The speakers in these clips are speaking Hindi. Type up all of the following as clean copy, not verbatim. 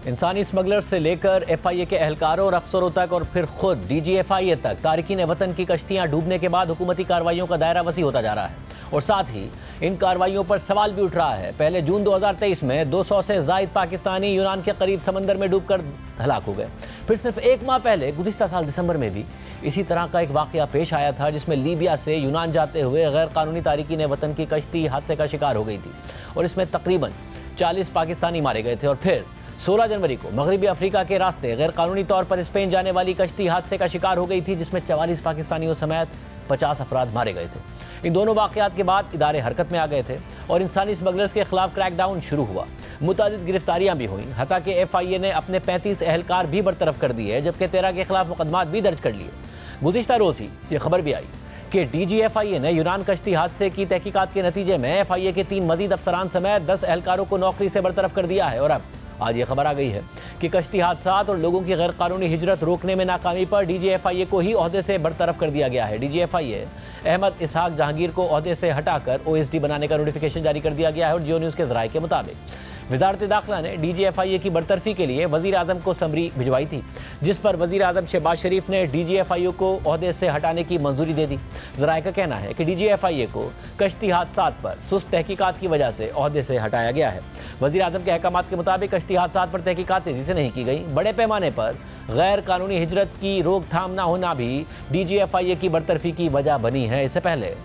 इंसानी स्मगलर्स से लेकर FIA के एहलकारों और अफसरों तक और फिर खुद DG FIA तक तारकीन वतन की कश्तियां डूबने के बाद हुकूमती कार्रवाइयों का दायरा वसी होता जा रहा है और साथ ही इन कार्रवाइयों पर सवाल भी उठ रहा है। पहले जून 2023 में 200 से जायद पाकिस्तानी यूनान के करीब समंदर में डूबकर हलाक हो गए। फिर सिर्फ एक माह पहले गुज़िश्ता साल दिसंबर में भी इसी तरह का एक वाक़या पेश आया था, जिसमें लीबिया से यूनान जाते हुए गैर कानूनी तारकीन वतन की कश्ती हादसे का शिकार हो गई थी और इसमें तकरीबन 40 पाकिस्तानी मारे गए थे। और फिर 16 जनवरी को मगरबी अफ्रीका के रास्ते गैर कानूनी तौर पर स्पेन जाने वाली कश्ती हादसे का शिकार हो गई थी, जिसमें 44 पाकिस्तानियों समेत 50 अफराद मारे गए थे। इन दोनों वाक़यात के बाद इदारे हरकत में आ गए थे और इंसानी स्मगलर्स के खिलाफ क्रैकडाउन शुरू हुआ। मुतादिद गिरफ्तारियां भी हुई, हत्ता कि FIA ने अपने 35 एहलकार भी बरतरफ कर दिए, जबकि 13 के खिलाफ मुकदमात भी दर्ज कर लिए। गुज़िश्ता रोज़ ही ये खबर भी आई कि DG FIA ने यूनान कश्ती हादसे की तहकीकात के नतीजे में FIA के 3 मजीद अफसरान समेत 10 एहलकारों को नौकरी से बरतरफ कर दिया है। और अब आज ये खबर आ गई है कि कश्ती हादसात और लोगों की गैर कानूनी हिजरत रोकने में नाकामी पर DG FIA को ही ओहदे से बरतरफ कर दिया गया है। DG FIA अहमद इसहाक जहांगीर को ओहदे से हटाकर OSD बनाने का नोटिफिकेशन जारी कर दिया गया है और जियो न्यूज़ के ज़राए के मुताबिक वज़ारत दाखिला ने DG FIA की बरतरफी के लिए वज़ीर आज़म को समरी भिजवाई थी, जिस पर वज़ीर आज़म शहबाज शरीफ ने DG FIA को ओहदे से हटाने की मंजूरी दे दी। ज़राए का कहना है कि DG FIA को कश्ती हादसात पर सुस्त तहकीकात की वजह से ओहदे से हटाया गया है। वज़ीर आज़म के अहकामात के मुताबिक कश्ती हादसात पर तहकीकात तेज़ी से नहीं की गई। बड़े पैमाने पर गैर कानूनी हिजरत की रोकथाम न होना भी DG FIA की बरतरफी की वजह बनी है। इससे पहले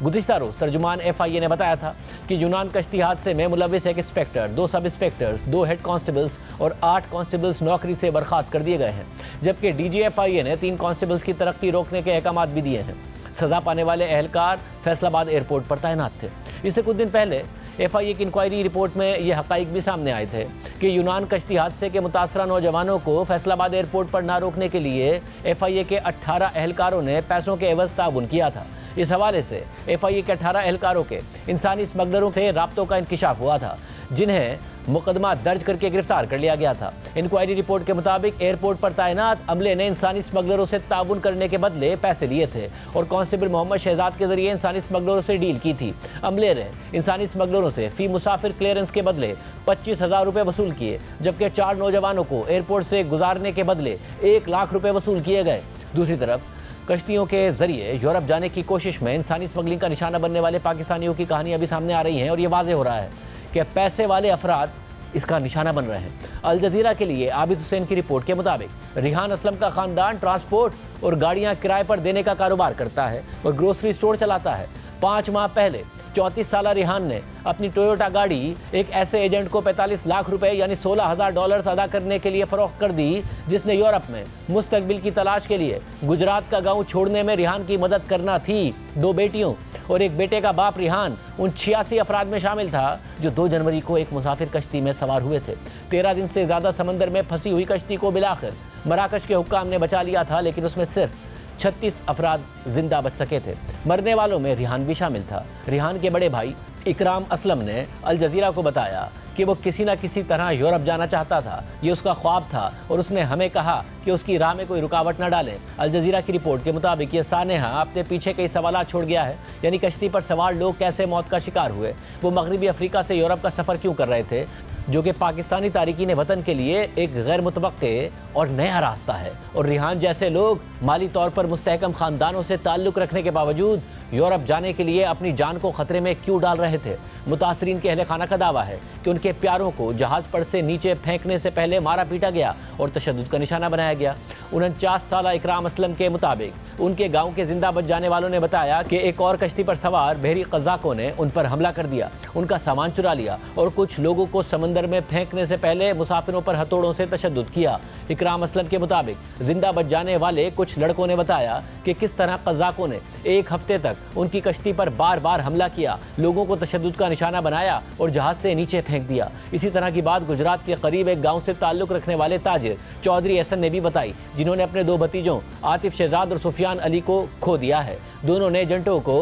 गुज़िश्ता रोज़ तर्जुमान FIA ने बताया था कि यूनान कश्ती हादसे में मुलविस एक इंस्पेक्टर, 2 सब इंस्पेक्टर्स, 2 हेड कांस्टेबल्स और 8 कांस्टेबल्स नौकरी से बर्खास्त कर दिए गए हैं, जबकि DG FIA ने 3 कांस्टेबल्स की तरक्की रोकने के अहकामात भी दिए हैं। सज़ा पाने वाले एहलकार फैसलाबाद एयरपोर्ट पर तैनात थे। इससे कुछ दिन पहले FIA की इंक्वायरी रिपोर्ट में ये हक़ाइक़ भी सामने आए थे कि यूनान कश्ती हादसे के मुतासरा नौजवानों को फैसलाबाद एयरपोर्ट पर ना रोकने के लिए FIA के 18 एहलकारों ने पैसों के एवज़ ताउन किया था। इस हवाले से FIA के 18 एहलकारों के इंसानी स्मगलरों से राब्तों का इंकिशाफ हुआ था, जिन्हें मुकदमा दर्ज करके गिरफ्तार कर लिया गया था। इंक्वायरी रिपोर्ट के मुताबिक एयरपोर्ट पर तैनात अमले ने इंसानी स्मगलरों से ताउन करने के बदले पैसे लिए थे और कांस्टेबल मोहम्मद शहजाद के जरिए इंसानी स्मगलरों से डील की थी। अमले ने इंसानी स्मगलरों से फी मुसाफिर क्लियरेंस के बदले 25,000 रुपये वसूल किए, जबकि 4 नौजवानों को एयरपोर्ट से गुजारने के बदले 1 लाख रुपये वसूल किए गए। दूसरी तरफ कश्तियों के जरिए यूरोप जाने की कोशिश में इंसानी स्मगलिंग का निशाना बनने वाले पाकिस्तानियों की कहानियां भी सामने आ रही हैं और ये वाज़ेह हो रहा है कि पैसे वाले अफराद इसका निशाना बन रहे हैं। अल जज़ीरा के लिए आबिद हुसैन की रिपोर्ट के मुताबिक रिहान असलम का ख़ानदान ट्रांसपोर्ट और गाड़ियां किराए पर देने का कारोबार करता है और ग्रोसरी स्टोर चलाता है। 5 माह पहले 34 साला रिहान ने अपनी टोयोटा गाड़ी एक ऐसे एजेंट को 45 लाख रुपए यानी $16,000 अदा करने के लिए फ़रोख्त कर दी, जिसने यूरोप में मुस्तकबिल की तलाश के लिए गुजरात का गांव छोड़ने में रिहान की मदद करना थी। 2 बेटियों और एक बेटे का बाप रिहान उन 86 अफराद में शामिल था जो 2 जनवरी को एक मुसाफिर कश्ती में सवार हुए थे। 13 दिन से ज़्यादा समंदर में फंसी हुई कश्ती को बिलाखिर मराकश के हुक्काम ने बचा लिया था, लेकिन उसमें सिर्फ 36 अफराद जिंदा बच सके थे। मरने वालों में रिहान भी शामिल था। रिहान के बड़े भाई इकराम असलम ने अल जज़ीरा को बताया कि वो किसी न किसी तरह यूरोप जाना चाहता था, ये उसका ख्वाब था और उसने हमें कहा कि उसकी राह में कोई रुकावट न डालें। अल जज़ीरा की रिपोर्ट के मुताबिक ये सानेहा अपने पीछे कई सवालात छोड़ गया है, यानी कश्ती पर सवार लोग कैसे मौत का शिकार हुए, वो मगरबी अफ्रीका से यूरोप का सफ़र क्यों कर रहे थे, जो कि पाकिस्तानी तारिकीन वतन के लिए एक गैर मुतवक्के और नया रास्ता है। और रिहान जैसे लोग माली तौर पर मुस्तहकम ख़ानदानों से ताल्लुक़ रखने के बावजूद यूरोप जाने के लिए अपनी जान को ख़तरे में क्यों डाल रहे थे। मुतासरीन के अहले खाना का दावा है कि उनके प्यारों को जहाज़ पर से नीचे फेंकने से पहले मारा पीटा गया और तशद्दुद का निशाना बनाया गया। 49 साला इकराम असलम के मुताबिक उनके गाँव के जिंदा बच जाने वालों ने बताया कि एक और कश्ती पर सवार बहरी कज़ाकों ने उन पर हमला कर दिया, उनका सामान चुरा लिया और कुछ लोगों को समंदर में फेंकने से पहले मुसाफिरों पर हथौड़ों से तशद्दुद किया। इकराम असलम के मुताबिक जिंदा बच जाने वाले कुछ लड़कों ने बताया कि किस तरह कज़ाकों ने 1 हफ्ते तक उनकी कश्ती पर बार बार हमला किया, लोगों को तशद्दुद का निशाना बनाया और जहाज से नीचे फेंक दिया। इसी तरह की बात गुजरात के करीब एक गांव से ताल्लुक़ रखने वाले ताजिर चौधरी एहसन ने भी बताई, जिन्होंने अपने 2 भतीजों आतिफ शहजाद और सुफियान अली को खो दिया है। दोनों ने एजेंटों को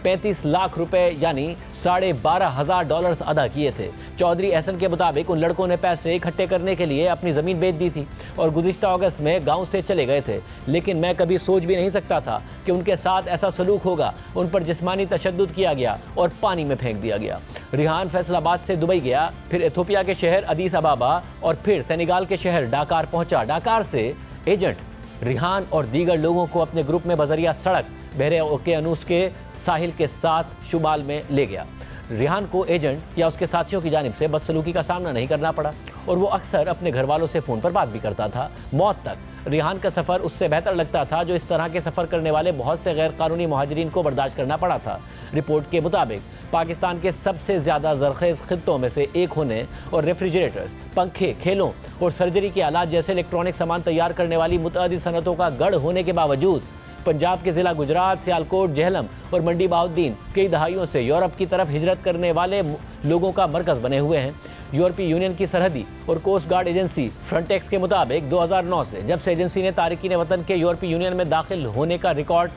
35 लाख रुपए यानी $12,500 अदा किए थे। चौधरी एहसन के मुताबिक उन लड़कों ने पैसे इकट्ठे करने के लिए अपनी ज़मीन बेच दी थी और गुज़िश्ता अगस्त में गांव से चले गए थे, लेकिन मैं कभी सोच भी नहीं सकता था कि उनके साथ ऐसा सलूक होगा। उन पर जिस्मानी तशद्दुद किया गया और पानी में फेंक दिया गया। रिहान फैसलाबाद से दुबई गया, फिर इथियोपिया के शहर अदीस अबाबा और फिर सेनेगाल के शहर डाकार पहुंचा। डाकार से एजेंट रिहान और दीगर लोगों को अपने ग्रुप में बजरिया सड़क बहरे ओकेयानूस के साहिल के साथ शुमाल में ले गया। रिहान को एजेंट या उसके साथियों की जानिब से बदसलूकी का सामना नहीं करना पड़ा और वो अक्सर अपने घर वालों से फ़ोन पर बात भी करता था। मौत तक रिहान का सफ़र उससे बेहतर लगता था, जो इस तरह के सफ़र करने वाले बहुत से गैर कानूनी मुहाजिरीन को बर्दाश्त करना पड़ा था। रिपोर्ट के मुताबिक पाकिस्तान के सबसे ज़्यादा ज़रखेज़ खित्तों में से एक होने और रेफ्रिजरेटर्स, पंखे, खेलों और सर्जरी के आलात जैसे इलेक्ट्रॉनिक सामान तैयार करने वाली मुतअद्दिद सनतों का गढ़ होने के बावजूद पंजाब के ज़िला गुजरात, सियालकोट, जेहलम और मंडी बहाउद्दीन कई दहाइयों से यूरोप की तरफ हिजरत करने वाले लोगों का मरकज़ बने हुए हैं। यूरोपीय यूनियन की सरहदी और कोस्ट गार्ड एजेंसी फ्रंटेक्स के मुताबिक 2009 से जब से एजेंसी ने तारिकीन वतन के यूरोपीय यूनियन में दाखिल होने का रिकॉर्ड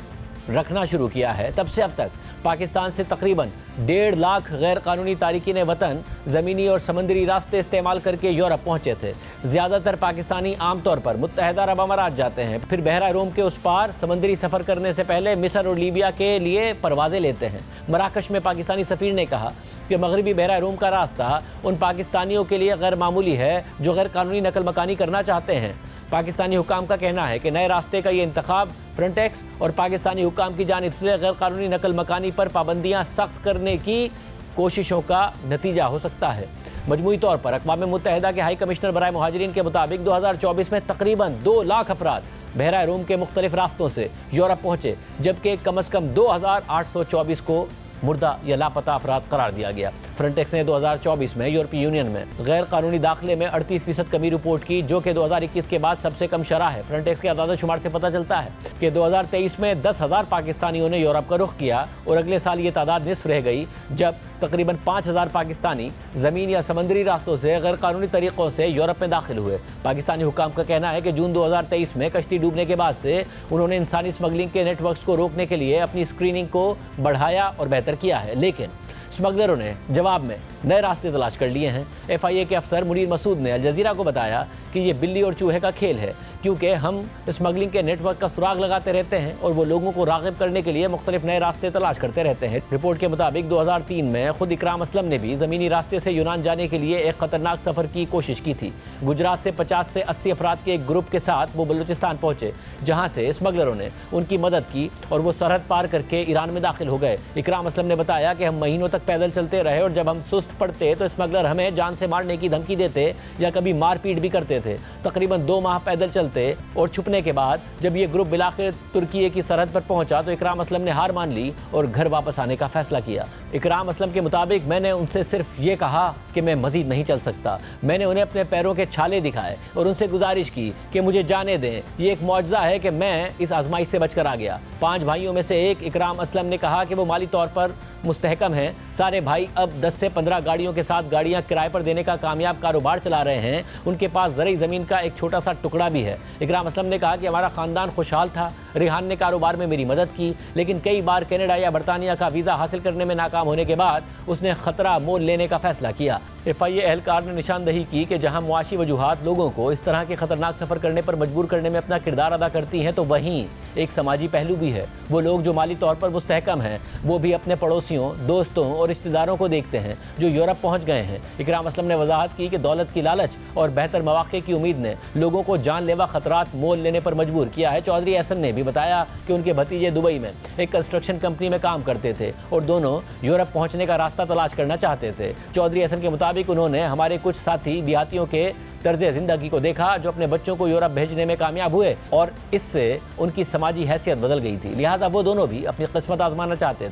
रखना शुरू किया है, तब से अब तक पाकिस्तान से तकरीबन 1.5 लाख गैर कानूनी तारिकीन वतन ज़मीनी और समंदरी रास्ते इस्तेमाल करके यूरोप पहुंचे थे। ज़्यादातर पाकिस्तानी आमतौर पर मुत्तहदा अरब अमारात जाते हैं, फिर बहरा रोम के उस पार समंदरी सफ़र करने से पहले मिस्र और लीबिया के लिए परवाज़ें लेते हैं। मराकश में पाकिस्तानी सफ़ीर ने कहा कि मगरबी बहरा रोम का रास्ता उन पाकिस्तानियों के लिए गैर मामूली है जो गैर कानूनी नकल मकानी करना चाहते हैं। पाकिस्तानी हुकाम का कहना है कि नए रास्ते का ये इंतखाब फ्रंटेक्स और पाकिस्तानी हुकाम की जानिब से गैर कानूनी नकल मकानी पर पाबंदियां सख्त करने की कोशिशों का नतीजा हो सकता है। मजमूई तौर पर अक़वाम मुत्तहिदा के हाई कमिश्नर बराए मुहाजिरीन के मुताबिक 2024 में तकरीबन 2 लाख अफराद बहरा रोम के मुख्तलिफ रास्तों से यूरोप पहुँचे, जबकि कम अज़ कम 2824 को मुर्दा या लापता अफराद करार दिया गया। फ्रंटेक्स ने 2024 में यूरोपीय यूनियन में गैर कानूनी दाखिले में 38% कमी रिपोर्ट की, जो कि 2021 के बाद सबसे कम शरह है। फ्रंटेक्स के आदाद शुमार से पता चलता है कि 2023 में 10,000 पाकिस्तानियों ने यूरोप का रुख किया और अगले साल ये तादाद निस्फ रह गई, जब तकरीबन 5,000 पाकिस्तानी ज़मीन या समंदरी रास्तों से गैर कानूनी तरीक़ों से यूरोप में दाखिल हुए। पाकिस्तानी हुकाम का कहना है कि जून 2023 में कश्ती डूबने के बाद से उन्होंने इंसानी स्मगलिंग के नेटवर्क्स को रोकने के लिए अपनी स्क्रीनिंग को बढ़ाया और बेहतर किया है, लेकिन स्मगलरों ने जवाब में नए रास्ते तलाश कर लिए हैं। FIA के अफसर मुनीर मसूद ने अल जज़ीरा को बताया कि ये बिल्ली और चूहे का खेल है, क्योंकि हम स्मगलिंग के नेटवर्क का सुराग लगाते रहते हैं और वो लोगों को राग़िब करने के लिए मुख्तलिफ नए रास्ते तलाश करते रहते हैं। रिपोर्ट के मुताबिक 2003 में खुद इकराम असलम ने भी ज़मीनी रास्ते से यूनान जाने के लिए एक ख़तरनाक सफ़र की कोशिश की थी। गुजरात से 50 से 80 अफराद के एक ग्रुप के साथ वो बलूचिस्तान पहुँचे, जहाँ से स्मगलरों ने उनकी मदद की और वो सरहद पार करके ईरान में दाखिल हो गए। इकराम असलम ने बताया कि हम महीनों तक पैदल चलते रहे और जब हम सुस्त पड़ते तो स्मगलर हमें जान से मारने की धमकी देते या कभी मारपीट भी करते थे। तकरीबन 2 माह पैदल चलते और छुपने के बाद जब ये ग्रुप बिलाखिर तुर्की की सरहद पर पहुंचा तो इकराम असलम ने हार मान ली और घर वापस आने का फैसला किया। इकराम असलम के मुताबिक मैंने उनसे सिर्फ ये कहा कि मैं मजीद नहीं चल सकता। मैंने उन्हें अपने पैरों के छाले दिखाए और उनसे गुजारिश की कि मुझे जाने दें। ये एक मौजज़ा है कि मैं इस आजमाइश से बचकर आ गया। 5 भाइयों में से एक इकराम असलम ने कहा कि वो माली तौर पर मुस्तहकम हैं। सारे भाई अब 10 से 15 गाड़ियों के साथ गाड़ियां किराए पर देने का कामयाब कारोबार चला रहे हैं। उनके पास ज़रई ज़मीन का एक छोटा सा टुकड़ा भी है। इकराम असलम ने कहा कि हमारा ख़ानदान खुशहाल था। रिहान ने कारोबार में मेरी मदद की, लेकिन कई बार कनाडा या बरतानिया का वीज़ा हासिल करने में नाकाम होने के बाद उसने ख़तरा मोल लेने का फैसला किया। FIA एहलकार ने निशानदही की कि जहां मुआशी वजूहात लोगों को इस तरह के ख़तरनाक सफ़र करने पर मजबूर करने में अपना किरदार अदा करती हैं, तो वहीं एक समाजी पहलू भी है। वो लोग जो माली तौर पर मुस्तहकम हैं, वो भी अपने पड़ोसियों, दोस्तों और रिश्तेदारों को देखते हैं जो यूरोप पहुँच गए हैं। इकराम असलम ने वजाहत की कि दौलत की लालच और बेहतर मौक़े की उम्मीद ने लोगों को जानलेवा ख़तरात मोल लेने पर मजबूर किया है। चौधरी एहसन ने भी बताया कि उनके भतीजे दुबई में एक कंस्ट्रक्शन कंपनी में काम करते थे और दोनों यूरोप पहुँचने का रास्ता तलाश करना चाहते थे। चौधरी एहसन के मुताबिक उन्होंने हमारे कुछ साथी देहातियों के तर्ज़े ज़िंदगी को देखा जो अपने बच्चों को यूरोप भेजने में कामयाब हुए और इससे उनकी समाजी हैसियत बदल गई थी, लिहाजा वो दोनों भी अपनी किस्मत आजमाना चाहते थे।